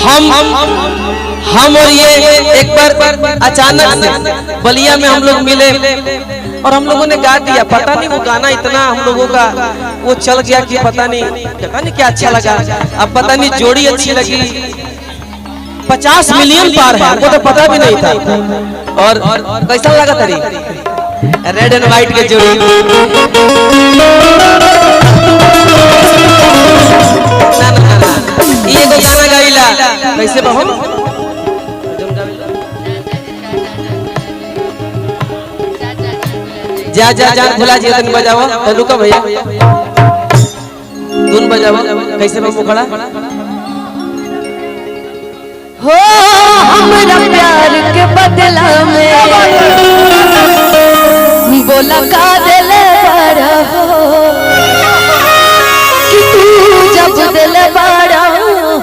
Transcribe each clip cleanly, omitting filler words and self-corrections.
हम और ये एक बार अचानक से बलिया में हम लोग मिले और हम लोगों ने गा दिया। पता नहीं वो गाना इतना हम लोगों का वो चल गया कि पता नहीं क्या अच्छा लगा। अब पता नहीं जोड़ी अच्छी लगी, 50 मिलियन पार है, वो तो पता भी नहीं था। और कैसा लगा तरी रेड एंड व्हाइट के जोड़ी। ये तो गाना गाइला कैसे बहुत जा जा जान भुला जी तन बजावा तो रुको भैया धुन बजावा कैसे मैं मुखड़ा हो हमरा प्यार के बदला में बोला का दिले बड़ा हो कि तू जब दिले बड़ा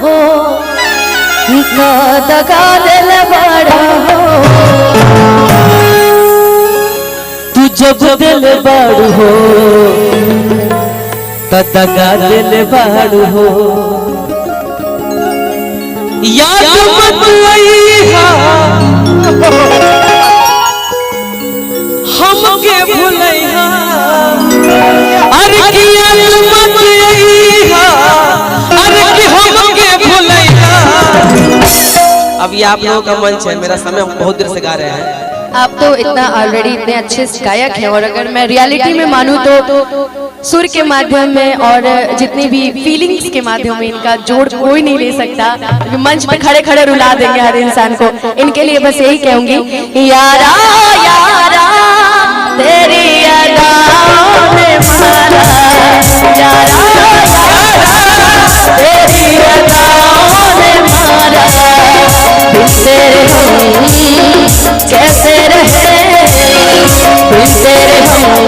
हो का दगा दिले बड़ा हो तू जब दिल बाड़ू हो दगा दिल बाड़ू हो याद मत आईहा हमके भुलैहा अरे कि याद मत आईहा अरे कि हमके भुलैहा। अब ये आप लोगों का मंच है, मेरा समय हम बहुत देर से गा रहे हैं। आप तो इतना ऑलरेडी इतने अच्छे गायक हैं और अगर मैं रियलिटी में मानूं तो सुर के माध्यम में और जितनी भी फीलिंग्स के माध्यम में इनका जोड़ कोई नहीं ले सकता। मंच पे खड़े खड़े रुला देंगे हर इंसान को। इनके लिए बस यही कहूंगी यारा यारा तेरी अदाओं ने मारा यारा यारा तेरी अदाओं ने मारा तेरे कैसे रहे बिन तेरे हम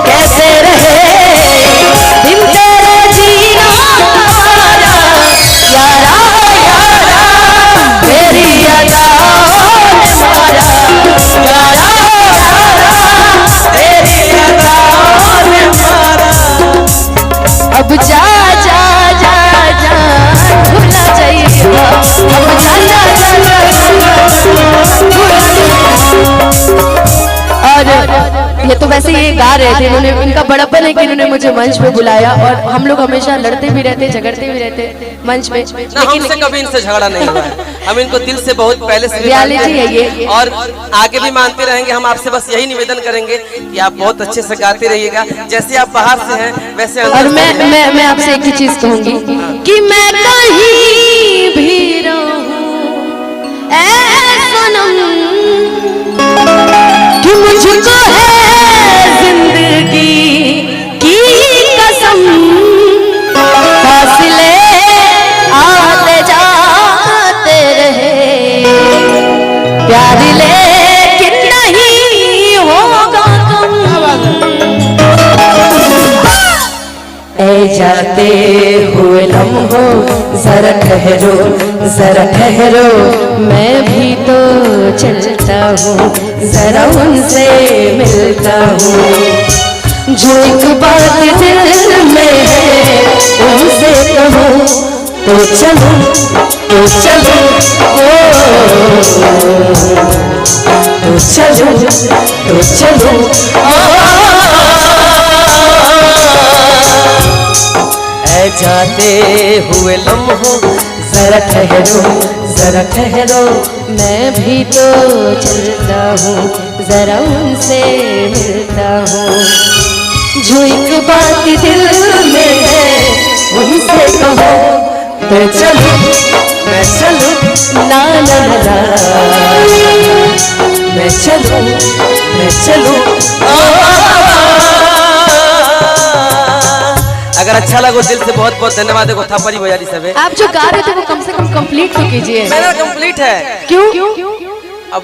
कैसे रहे बिन तेरे जीना हमारा यारा यारा तेरी अदाओं ने मारा यारा यारा तेरी अदाओं ने मारा। अब जा जा जा जा भूला जाइएगा अब जा जा जा और ये तो वैसे ये गा रहे थे, इन्होंने इनका बड़प्पन है कि इन्होंने मुझे मंच पे बुलाया और हम लोग हमेशा लड़ते भी रहते झगड़ते भी रहते मंच पे, लेकिन हमसे कभी इनसे झगड़ा नहीं हुआ है। हम इनको दिल से बहुत पहले से रियलिटी है ये और आगे भी मानते रहेंगे। हम आपसे बस यही निवेदन करेंगे कि आप बहुत अच्छे से गाते रहिएगा, जैसे आप बाहर से हैं वैसे। और मैं आपसे एक ही चीज कहूंगी कि मैं कहीं भी रहूं ऐ सनम कि मुझको है जिंदगी की कसम फासले आते जाते रहे प्यार लेकिन नहीं होगा कम। ऐ जाते हुए लम्हों जरा ठहरो मैं भी तो चलता हूँ जरा उनसे मिलता हूँ जो एक बात दिल में है उनसे कहो तो चलो तो चलो तो चलो तो चलो ऐ जाते हुए लम्हों जरा ठहरो मैं भी तो चलता हूँ जरा उनसे मिलता हूँ जो एक बात दिल में है उनसे कहो तो चलो मैं चलूं ना ना ना मैं चलूं अगर अच्छा लगा दिल से बहुत बहुत धन्यवाद। देखो थापरी बजारी सब है। आप जो गा रहे थे वो कम से कम कंप्लीट तो कीजिए। मेरा कंप्लीट है। क्यों अब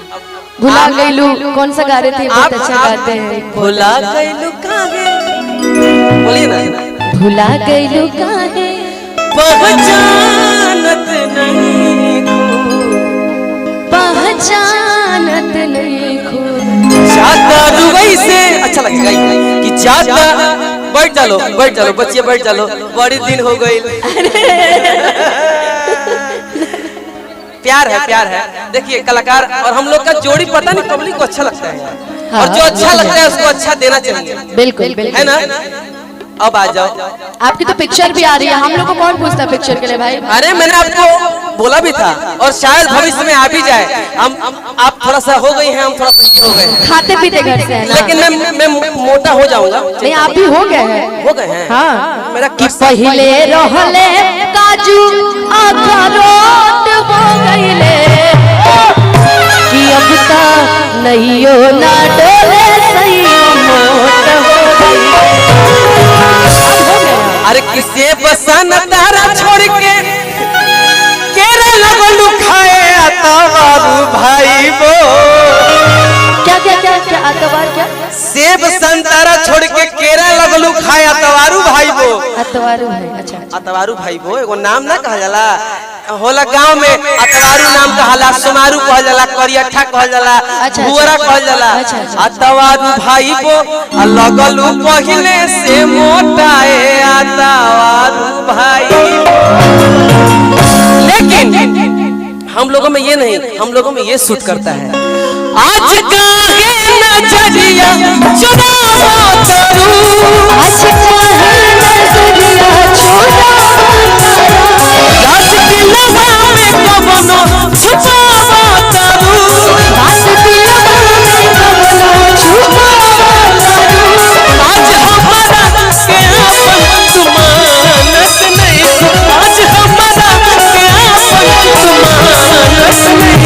भुला गईलू कौन सा गा रहे थे? बहुत अच्छा गाते हैं। भुला गईलू काहे बोलिए ना। भुला गईलू काहे पहचानत नहीं खो जाता दुबई से। अच्छा लगेगा कि जाता बैठ चलो बच्चे बैठ चलो बड़ी दिन हो गई। प्यार है। देखिए कलाकार और हम लोग का जोड़ी पता नहीं पब्लिक को अच्छा लगता है और जो अच्छा लगता है उसको अच्छा देना चाहिए, बिल्कुल है ना। अब आ जाओ, आपकी तो पिक्चर भी आ रही है, हम लोग को कौन पूछता है पिक्चर के लिए भाई? अरे मैंने आपको बोला भी था और शायद भविष्य में आ भी जाए। हम आप थोड़ा सा हो गई हैं, हम थोड़ा सा हो गए हैं, खाते पीते घर से है ना? लेकिन मैं मोटा हो जाऊंगा। नहीं आप भी हो गए हैं। हो गए हैं हाँ मेरा कि पहले रहले काजू अखरोट हो गईले कि अब तक नहीं हो ना डोले सही मोट हो गईले। अरे किसे बसन तारा छोड़ के केरा लगलू खाए अतवारू भाई बो। क्या क्या क्या क्या अतवार क्या? सेब संतरा छोड़ के केरा लगलू खाए अतवारू भाई बो। अतवारू है, अच्छा अतवारू भाई बो एगो नाम ना कहल जाला, होला गांव में अतवारू नाम कहला, सोमारू कहल जाला, करियठा कहल जाला, भुवरा कहल जाला। अतवारू भाई बो लगलू पहिले से मोटाए अतवारू भाई। लेकिन हम लोगों में ये नहीं, हम लोगों में ये सूट करता है। आज काहे नजरिया चुरावा करू, आज काहे नजरिया चुरावा करू, रात दिलवा में कवनो छुपावा करू, रात दिलवा में कवनो छुपावा करू। आज हमारा के आपन तुमानत नहीं, आज हमारा के आपन तुमानत नहीं।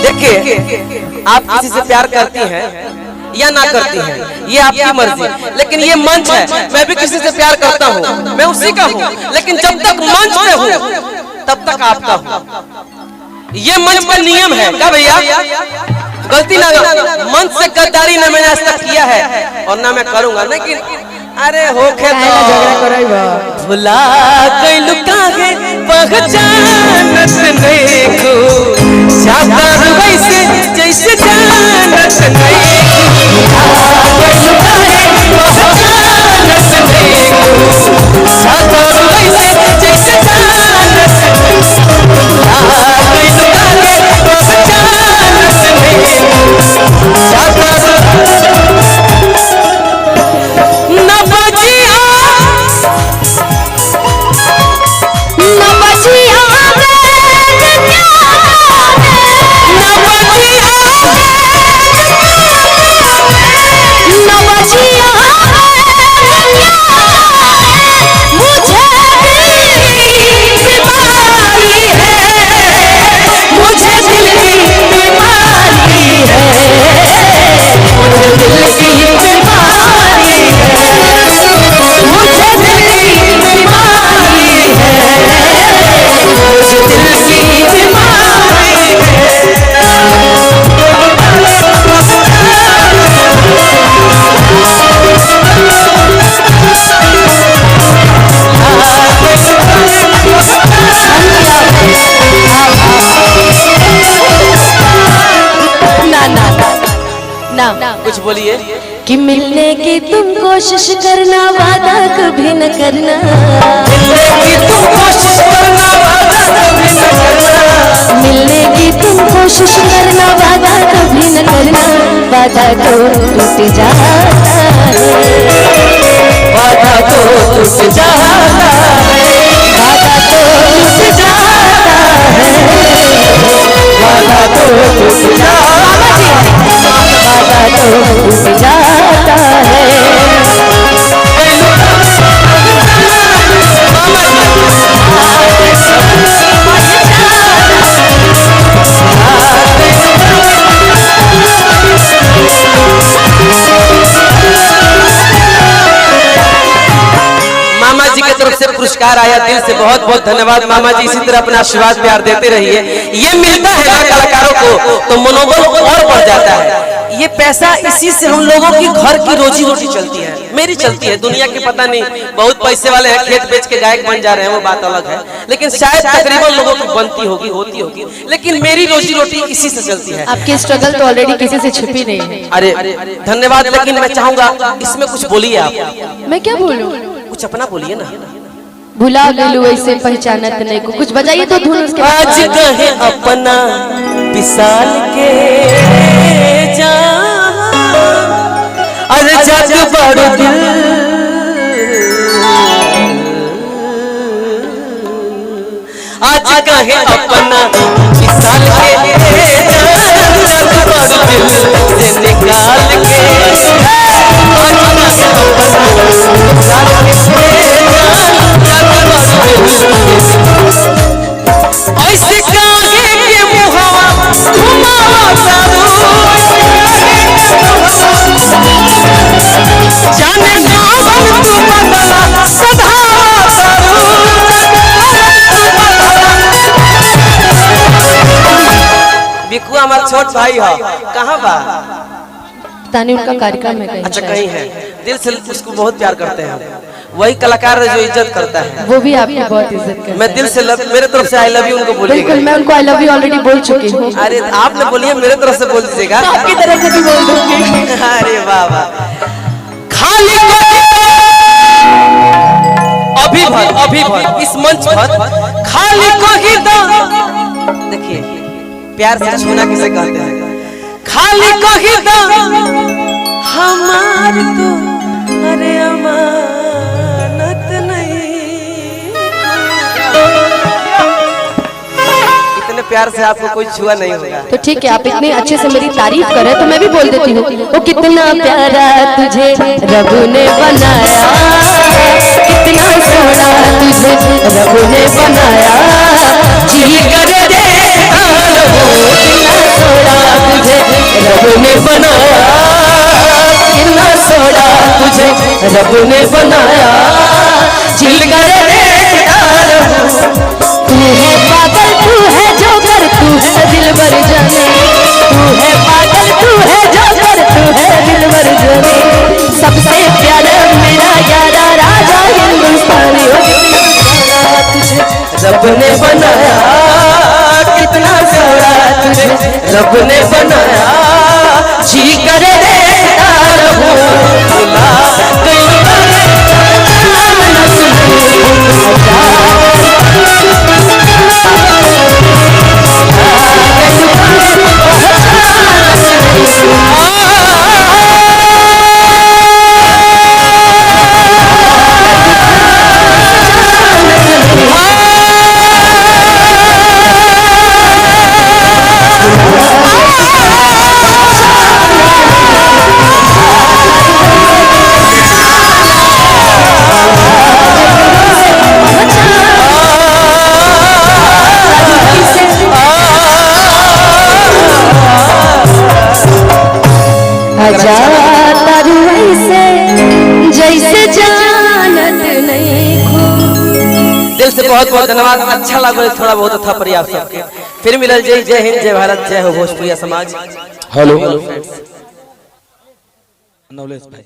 देखिए आप किसी से प्यार करती हैं या ना करती हैं ये आपकी मर्जी, लेकिन ये मंच है, मैं भी किसी से प्यार करता हूँ, मैं उसी का हूँ, लेकिन जब तक मंच पे हूँ तब तक आपका हूँ। ये मंच का नियम है क्या भैया? गलती ना, मंच से गद्दारी ना मैंने आज तक किया है और ना मैं करूंगा। लेकिन अरे होखे तो भुला गइलू काहे पहचानत नहीं को, जाता वैसे जैसे जानत नहीं को, गइलू काहे पहचानत नहीं को, जाता वैसे जैसे जानत नहीं को, गइलू काहे पहचानत नहीं को, जाता कुछ बोलिए कि मिलने की तुम कोशिश करना, वादा कभी न करना, मिलने की तुम कोशिश करना, वादा कभी न करना, मिलने की तुम कोशिश करना, वादा कभी न करना, वादा तो टूट जाता है, वादा तो टूट जाता है, वादा तो टूट जाता है, वादा तो टूट जाता है, वादा तो टूट जाता है। मामा जी की तरफ से पुरस्कार आया, दिल से बहुत बहुत धन्यवाद मामा जी। इसी तरह अपना आशीर्वाद प्यार देते रहिए। ये मिलता है ना कलाकारों को तो मनोबल और बढ़ जाता है। ये पैसा इसी से हम लोगों की घर की रोजी रोटी चलती है, मेरी चलती है। दुनिया के पता नहीं बहुत पैसे वाले हैं, खेत बेच के गायक बन जा रहे हैं, वो बात अलग है, लेकिन शायद तकरीबन लोगों की बनती होगी, होती होगी, लेकिन मेरी रोजी रोटी इसी से चलती है। आपकी स्ट्रगल तो ऑलरेडी किसी से छिपी नहीं है। अरे धन्यवाद, लेकिन मैं चाहूंगा इसमें कुछ बोलिए आप। मैं क्या बोलूं? कुछ अपना बोलिए ना। भुला गेलू ऐसे पहचानत नहीं को, कुछ बजाइए तो धुन उसके बाद। आज कहे अपना विशाल के अरे जग बड़ दिल आज कहे अपना विशाल के जग बड़ दिल से निकाल के ऐसे काहे के मुहावा घुमावा तारू जाने कौन तू बदला सधावा तारू बिकुआ हमारा छोट भाई है, कहाँ बा? तानी उनका कार्यक्रम है कहीं। अच्छा कहीं है, दिल से उसको बहुत प्यार करते हैं, वही कलाकार है जो इज्जत करता है। वो भी आपकी बहुत इज्जत करता है। मैं दिल से मेरे तरफ से आई लव यू उनको बोलिएगा। बिल्कुल, मैं उनको आई लव यू ऑलरेडी बोल चुकी हूँ। अरे आपने बोलिए, मेरे तरफ से बोल दीजिएगा। आपकी तरफ से भी बोल दूंगी। अरे वाह वाह, खाली अभी भर इस मंच पर खाली को ही दो। देखिए प्यार से छूना किसे कहते हैं? खाली को ही दो हमार तो अरे अमानत नहीं। इतने प्यार से आपको कोई छुआ नहीं होगा। तो ठीक है, आप इतने अच्छे से मेरी तारीफ करें तो मैं भी बोल देती हूँ। वो कितना प्यारा तुझे रब ने बनाया, कितना सोना तुझे रब ने बनाया, जी कर दे कितना सोना तुझे रब ने बनाया, कितना सोना तुझे रब ने बनाया, जी कर दे तू है पागल तू है जोकर तू है दिलबर जाने, तू है पागल तू है जोकर तू है दिलबर जाने, सबसे प्यारा मेरा यारा राजा हिंदुस्तानी, तुझे रब ने बनाया, कितना सोना तुझे रब ने बनाया, जी करे रहता रहूं जैसे जानत नहीं खो। दिल से बहुत बहुत धन्यवाद। अच्छा लगा थोड़ा बहुत था प्रयास सबके। फिर मिलल जय हिंद, जय भारत, जय हो भोजपुरिया समाज। हेलो नवलेश भाई।